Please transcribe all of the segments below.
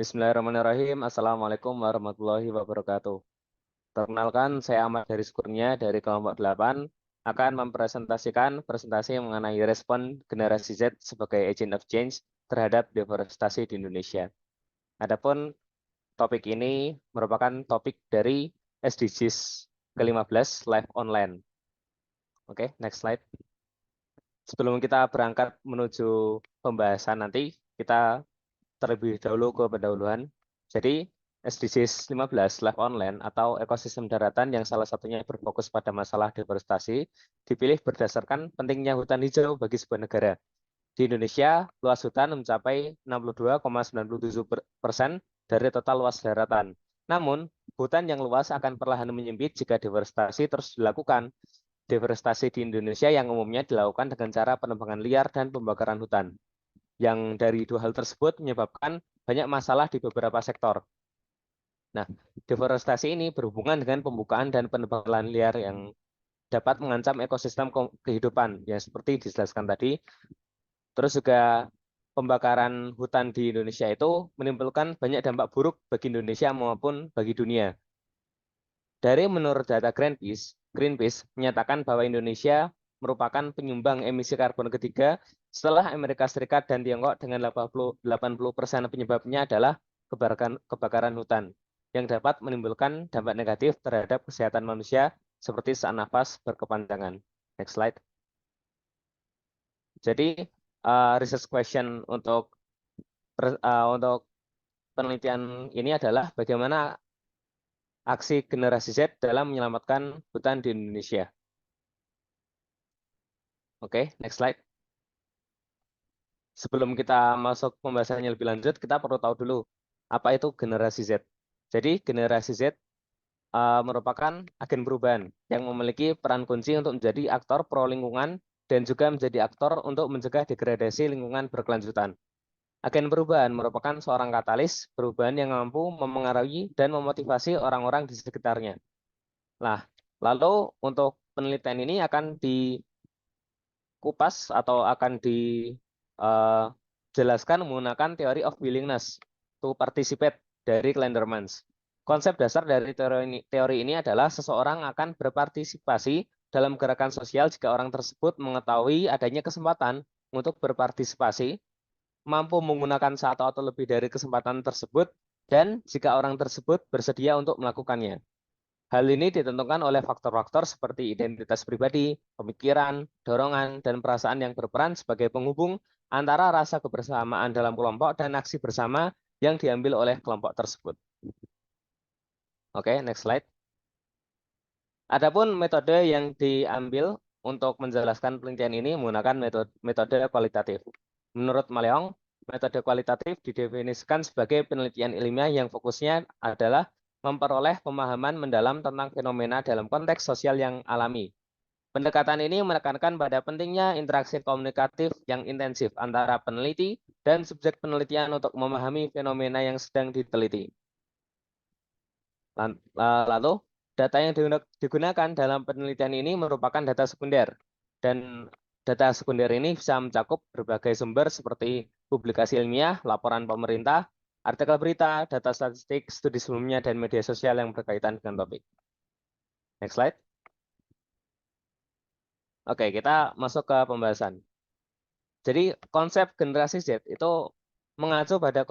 Bismillahirrahmanirrahim. Assalamualaikum warahmatullahi wabarakatuh. Perkenalkan, saya Ahmad Haris Kurnia dari kelompok 8 akan mempresentasikan presentasi mengenai respon generasi Z sebagai agent of change terhadap deforestasi di Indonesia. Adapun topik ini merupakan topik dari SDGs ke-15 Live Online. Oke, next slide. Sebelum kita berangkat menuju pembahasan nanti, kita terlebih dahulu ke pendahuluan. Jadi, SDGs 15 Live Online atau ekosistem daratan yang salah satunya berfokus pada masalah deforestasi dipilih berdasarkan pentingnya hutan hijau bagi sebuah negara. Di Indonesia, luas hutan mencapai 62,97% dari total luas daratan. Namun, hutan yang luas akan perlahan menyempit jika deforestasi terus dilakukan. Deforestasi di Indonesia yang umumnya dilakukan dengan cara penebangan liar dan pembakaran hutan. Yang dari dua hal tersebut menyebabkan banyak masalah di beberapa sektor. Nah, deforestasi ini berhubungan dengan pembukaan dan penebangan liar yang dapat mengancam ekosistem kehidupan, yang seperti dijelaskan tadi. Terus juga pembakaran hutan di Indonesia itu menimbulkan banyak dampak buruk bagi Indonesia maupun bagi dunia. Dari menurut data Greenpeace menyatakan bahwa Indonesia merupakan penyumbang emisi karbon ketiga setelah Amerika Serikat dan Tiongkok dengan 80% penyebabnya adalah kebakaran hutan yang dapat menimbulkan dampak negatif terhadap kesehatan manusia seperti sesak nafas berkepanjangan. Next slide. Jadi research question untuk penelitian ini adalah bagaimana aksi generasi Z dalam menyelamatkan hutan di Indonesia. Oke, next slide. Sebelum kita masuk pembahasannya lebih lanjut, kita perlu tahu dulu apa itu generasi Z. Jadi generasi Z merupakan agen perubahan yang memiliki peran kunci untuk menjadi aktor pro lingkungan dan juga menjadi aktor untuk mencegah degradasi lingkungan berkelanjutan. Agen perubahan merupakan seorang katalis perubahan yang mampu memengaruhi dan memotivasi orang-orang di sekitarnya. Nah, lalu untuk penelitian ini akan dikupas atau akan dijelaskan menggunakan teori of willingness to participate dari Clendermans. Konsep dasar dari teori ini adalah seseorang akan berpartisipasi dalam gerakan sosial jika orang tersebut mengetahui adanya kesempatan untuk berpartisipasi, mampu menggunakan satu atau lebih dari kesempatan tersebut, dan jika orang tersebut bersedia untuk melakukannya. Hal ini ditentukan oleh faktor-faktor seperti identitas pribadi, pemikiran, dorongan, dan perasaan yang berperan sebagai penghubung antara rasa kebersamaan dalam kelompok dan aksi bersama yang diambil oleh kelompok tersebut. Oke, next slide. Adapun metode yang diambil untuk menjelaskan penelitian ini menggunakan metode kualitatif. Menurut Maleong, metode kualitatif didefinisikan sebagai penelitian ilmiah yang fokusnya adalah memperoleh pemahaman mendalam tentang fenomena dalam konteks sosial yang alami. Pendekatan ini menekankan pada pentingnya interaksi komunikatif yang intensif antara peneliti dan subjek penelitian untuk memahami fenomena yang sedang diteliti. Lalu, data yang digunakan dalam penelitian ini merupakan data sekunder. Dan data sekunder ini bisa mencakup berbagai sumber seperti publikasi ilmiah, laporan pemerintah, artikel berita, data statistik, studi sebelumnya, dan media sosial yang berkaitan dengan topik. Next slide. Oke, kita masuk ke pembahasan. Jadi konsep generasi Z itu mengacu pada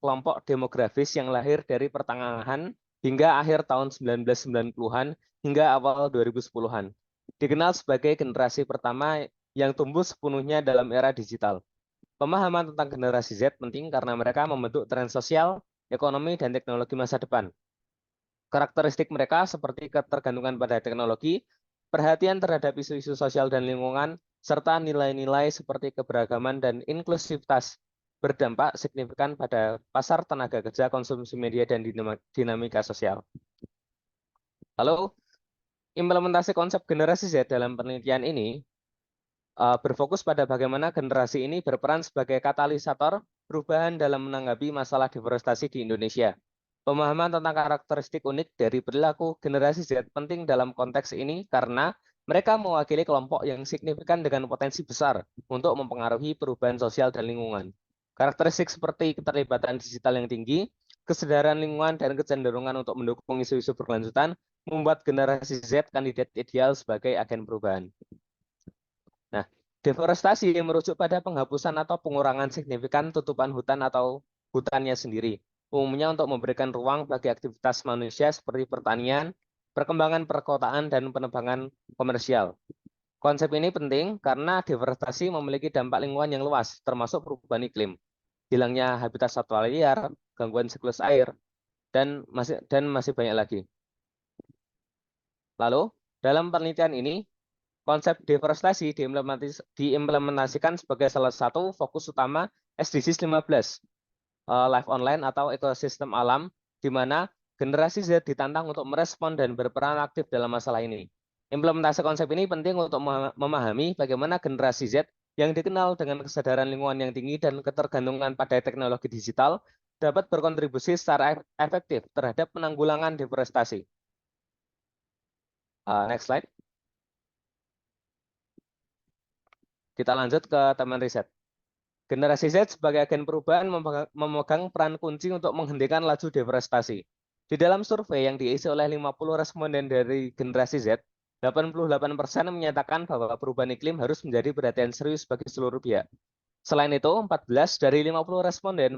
kelompok demografis yang lahir dari pertengahan hingga akhir tahun 1990-an hingga awal 2010-an. Dikenal sebagai generasi pertama yang tumbuh sepenuhnya dalam era digital. Pemahaman tentang generasi Z penting karena mereka membentuk tren sosial, ekonomi, dan teknologi masa depan. Karakteristik mereka seperti ketergantungan pada teknologi, perhatian terhadap isu-isu sosial dan lingkungan, serta nilai-nilai seperti keberagaman dan inklusivitas berdampak signifikan pada pasar tenaga kerja, konsumsi media, dan dinamika sosial. Lalu, implementasi konsep generasi Z dalam penelitian ini berfokus pada bagaimana generasi ini berperan sebagai katalisator perubahan dalam menanggapi masalah deforestasi di Indonesia. Pemahaman tentang karakteristik unik dari perilaku generasi Z penting dalam konteks ini karena mereka mewakili kelompok yang signifikan dengan potensi besar untuk mempengaruhi perubahan sosial dan lingkungan. Karakteristik seperti keterlibatan digital yang tinggi, kesadaran lingkungan, dan kecenderungan untuk mendukung isu-isu berkelanjutan membuat generasi Z kandidat ideal sebagai agen perubahan. Nah, deforestasi merujuk pada penghapusan atau pengurangan signifikan tutupan hutan atau hutannya sendiri, umumnya untuk memberikan ruang bagi aktivitas manusia seperti pertanian, perkembangan perkotaan, dan penebangan komersial. Konsep ini penting karena deforestasi memiliki dampak lingkungan yang luas, termasuk perubahan iklim, hilangnya habitat satwa liar, gangguan siklus air, dan masih banyak lagi. Lalu, dalam penelitian ini, konsep deforestasi diimplementasikan sebagai salah satu fokus utama SDGs 15, Life Online atau ekosistem alam, di mana generasi Z ditantang untuk merespon dan berperan aktif dalam masalah ini. Implementasi konsep ini penting untuk memahami bagaimana generasi Z yang dikenal dengan kesadaran lingkungan yang tinggi dan ketergantungan pada teknologi digital dapat berkontribusi secara efektif terhadap penanggulangan deforestasi. Next slide. Kita lanjut ke teman riset. Generasi Z sebagai agen perubahan memegang peran kunci untuk menghentikan laju deforestasi. Di dalam survei yang diisi oleh 50 responden dari generasi Z, 88% menyatakan bahwa perubahan iklim harus menjadi perhatian serius bagi seluruh pihak. Selain itu, 14 dari 50 responden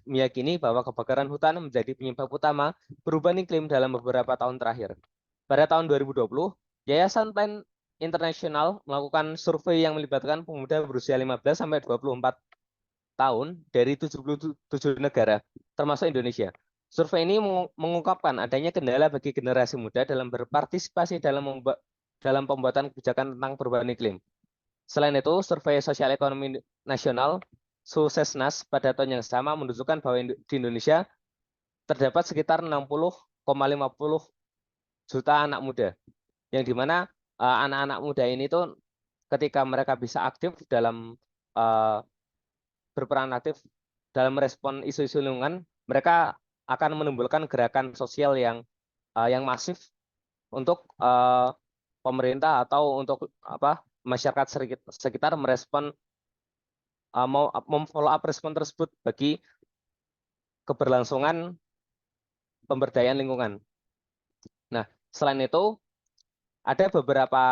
meyakini bahwa kebakaran hutan menjadi penyebab utama perubahan iklim dalam beberapa tahun terakhir. Pada tahun 2020, Yayasan Plan Internasional melakukan survei yang melibatkan pemuda berusia 15 sampai 24 tahun dari 77 negara, termasuk Indonesia. Survei ini mengungkapkan adanya kendala bagi generasi muda dalam berpartisipasi dalam pembuatan kebijakan tentang perubahan iklim. Selain itu, survei Sosial Ekonomi Nasional Suksesnas pada tahun yang sama menunjukkan bahwa di Indonesia terdapat sekitar 60,50 juta anak muda, yang dimana anak-anak muda ini tuh ketika mereka bisa aktif dalam berperan aktif dalam merespon isu-isu lingkungan, mereka akan menimbulkan gerakan sosial yang masif untuk pemerintah atau untuk masyarakat sekitar merespon mau memfollow up respon tersebut bagi keberlangsungan pemberdayaan lingkungan. Nah, selain itu ada beberapa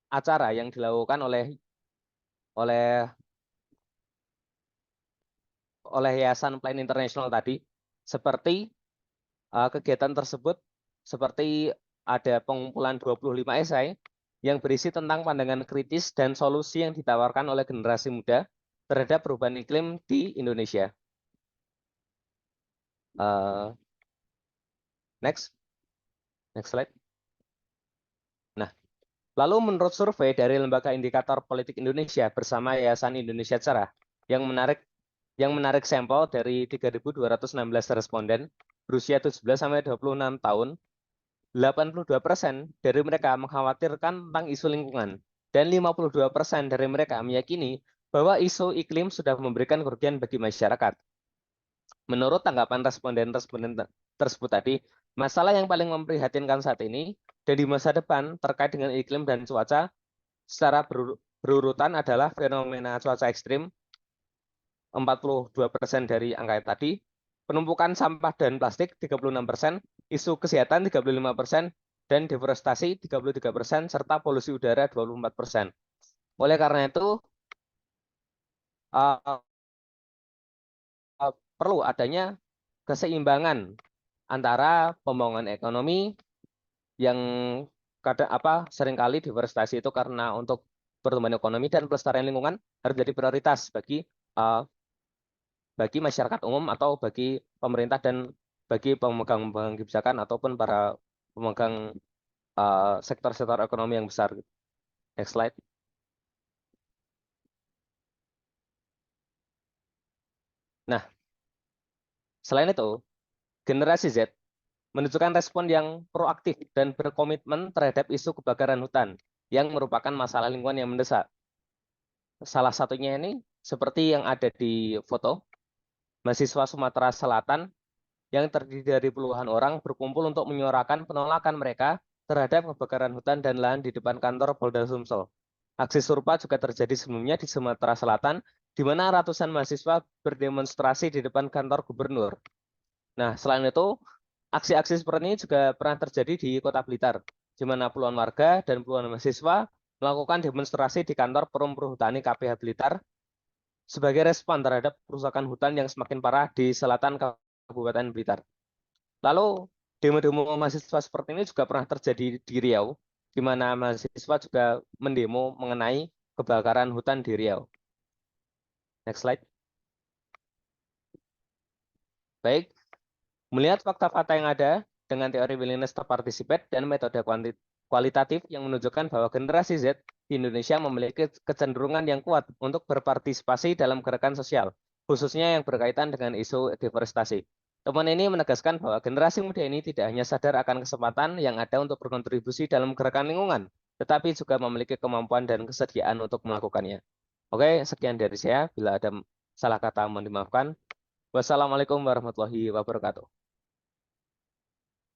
acara yang dilakukan oleh Yayasan Plan International tadi, seperti kegiatan tersebut seperti ada pengumpulan 25 esai yang berisi tentang pandangan kritis dan solusi yang ditawarkan oleh generasi muda terhadap perubahan iklim di Indonesia. Next slide. Nah, lalu menurut survei dari Lembaga Indikator Politik Indonesia bersama Yayasan Indonesia Cerah yang menarik sampel dari 3.216 responden berusia 17 sampai 26 tahun, 82% dari mereka mengkhawatirkan tentang isu lingkungan dan 52% dari mereka meyakini bahwa isu iklim sudah memberikan kerugian bagi masyarakat. Menurut tanggapan responden tersebut tadi, masalah yang paling memprihatinkan saat ini dan di masa depan terkait dengan iklim dan cuaca secara berurutan adalah fenomena cuaca ekstrim, 42% dari angka tadi, penumpukan sampah dan plastik 36%, isu kesehatan 35%, dan deforestasi 33%, serta polusi udara 24%. Oleh karena itu, perlu adanya keseimbangan antara pembangunan ekonomi yang seringkali deforestasi itu karena untuk pertumbuhan ekonomi dan pelestarian lingkungan harus menjadi prioritas bagi masyarakat umum atau bagi pemerintah dan bagi pemegang kebijakan ataupun para pemegang sektor-sektor ekonomi yang besar. Next slide. Nah, selain itu, generasi Z menunjukkan respon yang proaktif dan berkomitmen terhadap isu kebakaran hutan yang merupakan masalah lingkungan yang mendesak. Salah satunya ini seperti yang ada di foto, mahasiswa Sumatera Selatan yang terdiri dari puluhan orang berkumpul untuk menyuarakan penolakan mereka terhadap kebakaran hutan dan lahan di depan kantor Polda Sumsel. Aksi serupa juga terjadi sebelumnya di Sumatera Selatan, di mana ratusan mahasiswa berdemonstrasi di depan kantor gubernur. Nah, selain itu, aksi-aksi seperti ini juga pernah terjadi di Kota Blitar, di mana puluhan warga dan puluhan mahasiswa melakukan demonstrasi di kantor Perum Perhutani KPH Blitar sebagai respon terhadap kerusakan hutan yang semakin parah di selatan Kabupaten Blitar. Lalu, demo-demo mahasiswa seperti ini juga pernah terjadi di Riau, di mana mahasiswa juga mendemo mengenai kebakaran hutan di Riau. Next slide. Baik, melihat fakta-fakta yang ada dengan teori willingness to participate dan metode kualitatif yang menunjukkan bahwa generasi Z di Indonesia memiliki kecenderungan yang kuat untuk berpartisipasi dalam gerakan sosial, khususnya yang berkaitan dengan isu deforestasi. Temuan ini menegaskan bahwa generasi muda ini tidak hanya sadar akan kesempatan yang ada untuk berkontribusi dalam gerakan lingkungan, tetapi juga memiliki kemampuan dan kesediaan untuk melakukannya. Oke, sekian dari saya. Bila ada salah kata mohon dimaafkan. Wassalamualaikum warahmatullahi wabarakatuh.